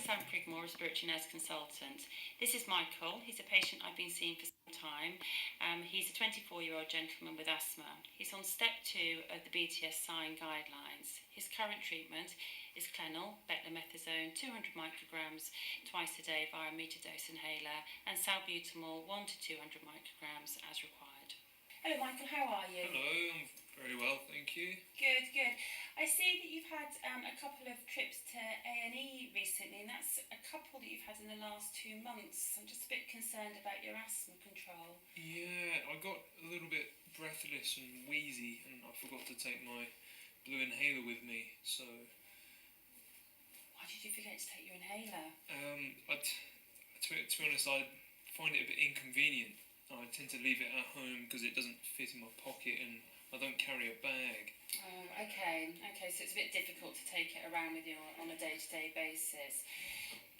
Sam Prigmore, a spiritual nurse consultant. This is Michael. He's a patient I've been seeing for some time. He's a 24-year-old gentleman with asthma. He's on step 2 of the BTS sign guidelines. His current treatment is Clenil, beclomethasone, 200 micrograms twice a day via a meter-dose inhaler, and salbutamol, 1 to 200 micrograms as required. Hello Michael, how are you? Hello, I'm very well, thank you. Good, good. I see that you've had a couple of trips to A&E recently, and that's a couple that you've had in the last 2 months. I'm just a bit concerned about your asthma control. Yeah, I got a little bit breathless and wheezy, and I forgot to take my blue inhaler with me, so... Why did you forget to take your inhaler? To be honest, I find it a bit inconvenient. I tend to leave it at home because it doesn't fit in my pocket, and I don't carry a bag. Oh, okay, so it's a bit difficult to take it around with you on a day-to-day basis.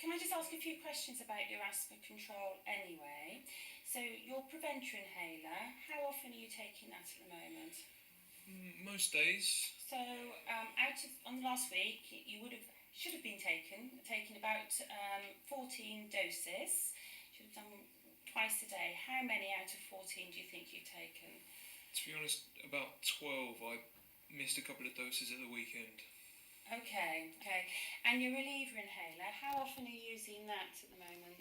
Can I just ask a few questions about your asthma control anyway? So your preventer inhaler, how often are you taking that at the moment? Most days. So on last week, you should have been taking about 14 doses. Should have done twice a day. How many out of 14 do you think you've taken? To be honest, about 12. I missed a couple of doses at the weekend. Okay. And your reliever inhaler, how often are you using that at the moment?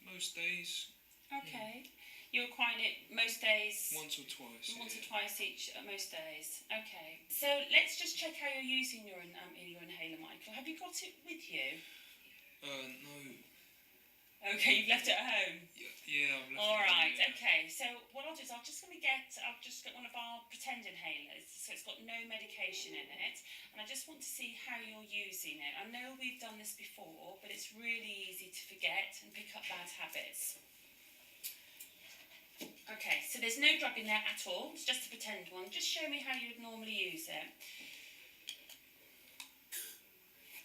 Most days. Okay. You're requiring it most days? Once or twice. Once or twice each, most days. Okay. So let's just check how you're using your inhaler, Michael. Have you got it with you? No. Okay, you've left it at home? Yeah, I've left All it at right, home, yeah. Okay. So what I'll do is I'll just get one of our pretend inhalers, so it's got no medication in it, and I just want to see how you're using it. I know we've done this before, but it's really easy to forget and pick up bad habits. Okay, so there's no drug in there at all, it's just a pretend one. Just show me how you would normally use it.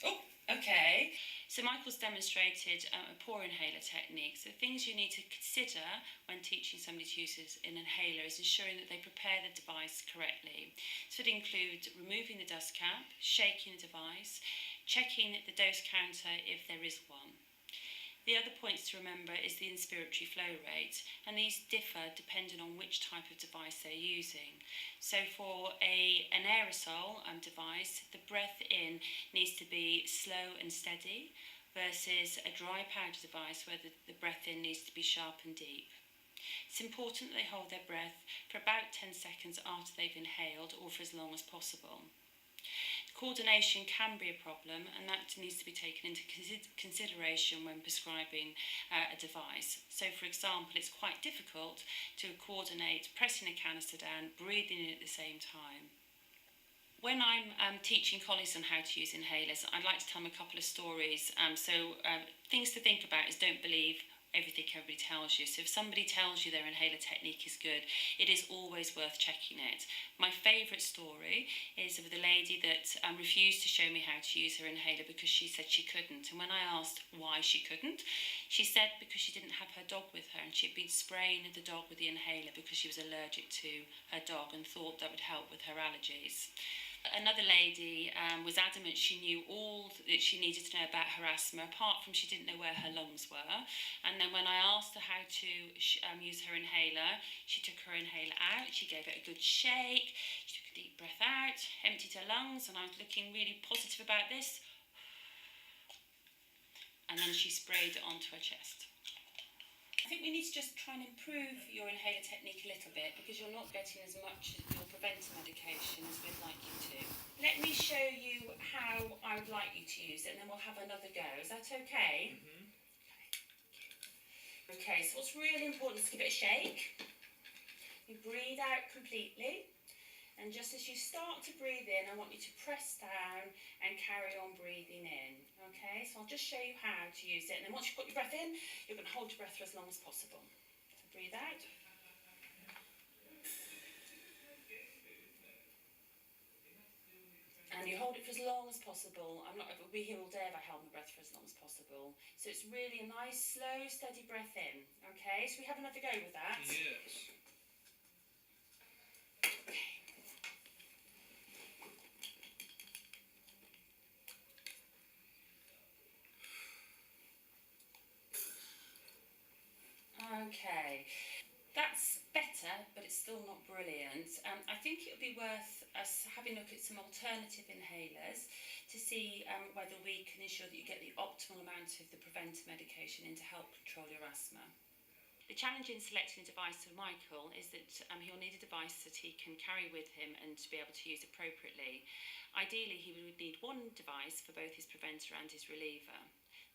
Oh, okay. So Michael's demonstrated a pour inhaler technique. So things you need to consider when teaching somebody to use an inhaler is ensuring that they prepare the device correctly. So it includes removing the dust cap, shaking the device, checking the dose counter if there is one. The other points to remember is the inspiratory flow rate, and these differ depending on which type of device they're using. So for an aerosol device, the breath in needs to be slow and steady, versus a dry powder device where the breath in needs to be sharp and deep. It's important that they hold their breath for about 10 seconds after they've inhaled, or for as long as possible. Coordination can be a problem, and that needs to be taken into consideration when prescribing a device. So, for example, it's quite difficult to coordinate pressing a canister down, breathing in at the same time. When I'm teaching colleagues on how to use inhalers, I'd like to tell them a couple of stories. Things to think about is don't believe everything everybody tells you. So if somebody tells you their inhaler technique is good, it is always worth checking it. My favourite story is with a lady that refused to show me how to use her inhaler because she said she couldn't. And when I asked why she couldn't, she said because she didn't have her dog with her, and she'd been spraying the dog with the inhaler because she was allergic to her dog and thought that would help with her allergies. Another lady was adamant she knew all that she needed to know about her asthma, apart from she didn't know where her lungs were. And then when I asked her how to use her inhaler, she took her inhaler out, she gave it a good shake, she took a deep breath out, emptied her lungs, and I was looking really positive about this. And then she sprayed it onto her chest. I think we need to just try and improve your inhaler technique a little bit, because you're not getting as much of your preventer medication as we'd like you to. Let me show you how I would like you to use it, and then we'll have another go. Is that okay? Mm-hmm. Okay, so what's really important is to give it a shake. You breathe out completely. And just as you start to breathe in, I want you to press down and carry on breathing in. Okay, so I'll just show you how to use it. And then once you've got your breath in, you're going to hold your breath for as long as possible. So breathe out. And you hold it for as long as possible. I would be here all day if I held my breath for as long as possible. So it's really a nice, slow, steady breath in. Okay, so we have another go with that. Yes. Okay, that's better, but it's still not brilliant. I think it would be worth us having a look at some alternative inhalers to see whether we can ensure that you get the optimal amount of the preventer medication in to help control your asthma. The challenge in selecting a device for Michael is that he'll need a device that he can carry with him and to be able to use appropriately. Ideally, he would need one device for both his preventer and his reliever.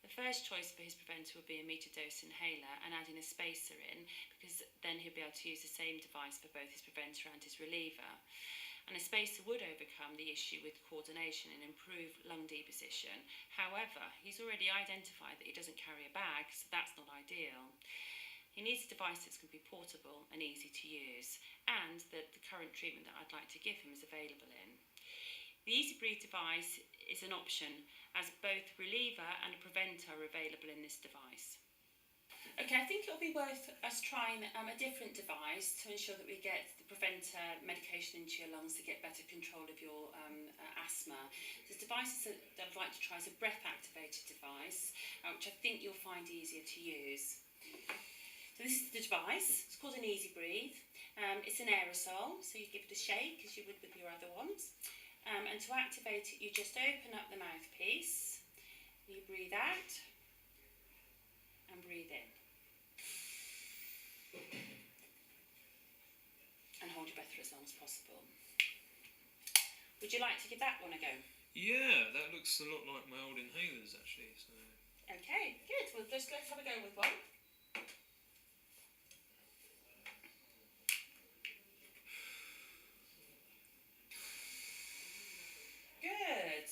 The first choice for his preventer would be a metered-dose inhaler and adding a spacer in, because then he'll be able to use the same device for both his preventer and his reliever. And a spacer would overcome the issue with coordination and improve lung deposition. However, he's already identified that he doesn't carry a bag, so that's not ideal. He needs a device that's going to be portable and easy to use, and that the current treatment that I'd like to give him is available in. The Easy Breathe device is an option, as both reliever and a preventer are available in this device. Okay, I think it'll be worth us trying a different device to ensure that we get the preventer medication into your lungs to get better control of your asthma. The device that I'd like to try is a breath-activated device, which I think you'll find easier to use. So this is the device. It's called an Easy Breathe. It's an aerosol, so you give it a shake as you would with your other ones. And to activate it, you just open up the mouthpiece, you breathe out and breathe in. And hold your breath for as long as possible. Would you like to give that one a go? Yeah, that looks a lot like my old inhalers actually. So. Okay, good. Well, let's have a go with one. Good.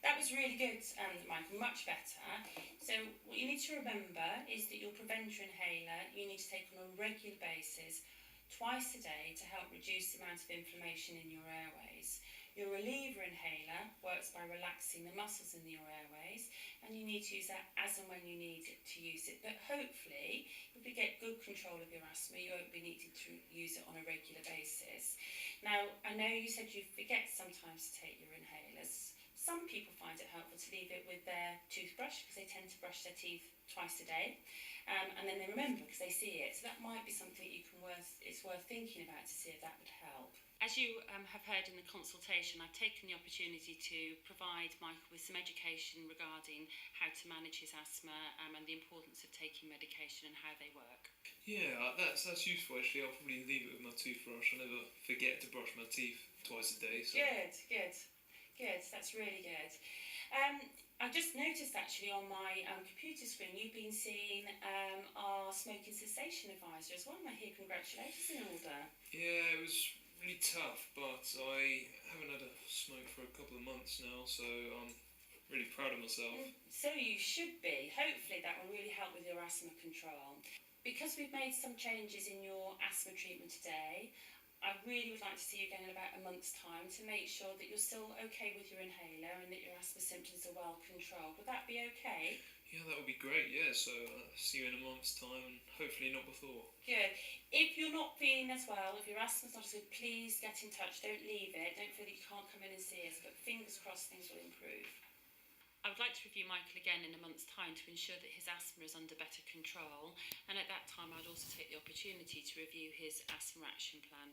That was really good, Michael, much better. So what you need to remember is that your preventer inhaler you need to take on a regular basis, twice a day, to help reduce the amount of inflammation in your airways. Your reliever inhaler works by relaxing the muscles in your airways, and you need to use that as and when you need to use it. But hopefully, if we get good control of your asthma, you won't be needing to use it on a regular basis. Now, I know you said you forget sometimes to take your inhalers. Some people find it helpful to leave it with their toothbrush because they tend to brush their teeth twice a day, and then they remember because they see it. So that might be something it's worth thinking about to see if that would help. As you have heard in the consultation, I've taken the opportunity to provide Michael with some education regarding how to manage his asthma and the importance of taking medication and how they work. Yeah, that's useful actually. I'll probably leave it with my toothbrush. I never forget to brush my teeth twice a day. So. Good. That's really good. I just noticed actually on my computer screen you've been seeing our smoking cessation advisor as well. I hear congratulations in order. Yeah, it was really tough, but I haven't had a smoke for a couple of months now, so I'm really proud of myself. So you should be. Hopefully that will really help with your asthma control. Because we've made some changes in your asthma treatment today, I really would like to see you again in about a month's time to make sure that you're still okay with your inhaler and that your asthma symptoms are well controlled. Would that be okay? Yeah, that would be great, yeah. So see you in a month's time and hopefully not before. Good. If you're not feeling as well, if your asthma's not as good, please get in touch. Don't leave it. Don't feel that you can't come in and see us, but fingers crossed things will improve. I would like to review Michael again in a month's time to ensure that his asthma is under better control, and at that time I'd also take the opportunity to review his asthma action plan.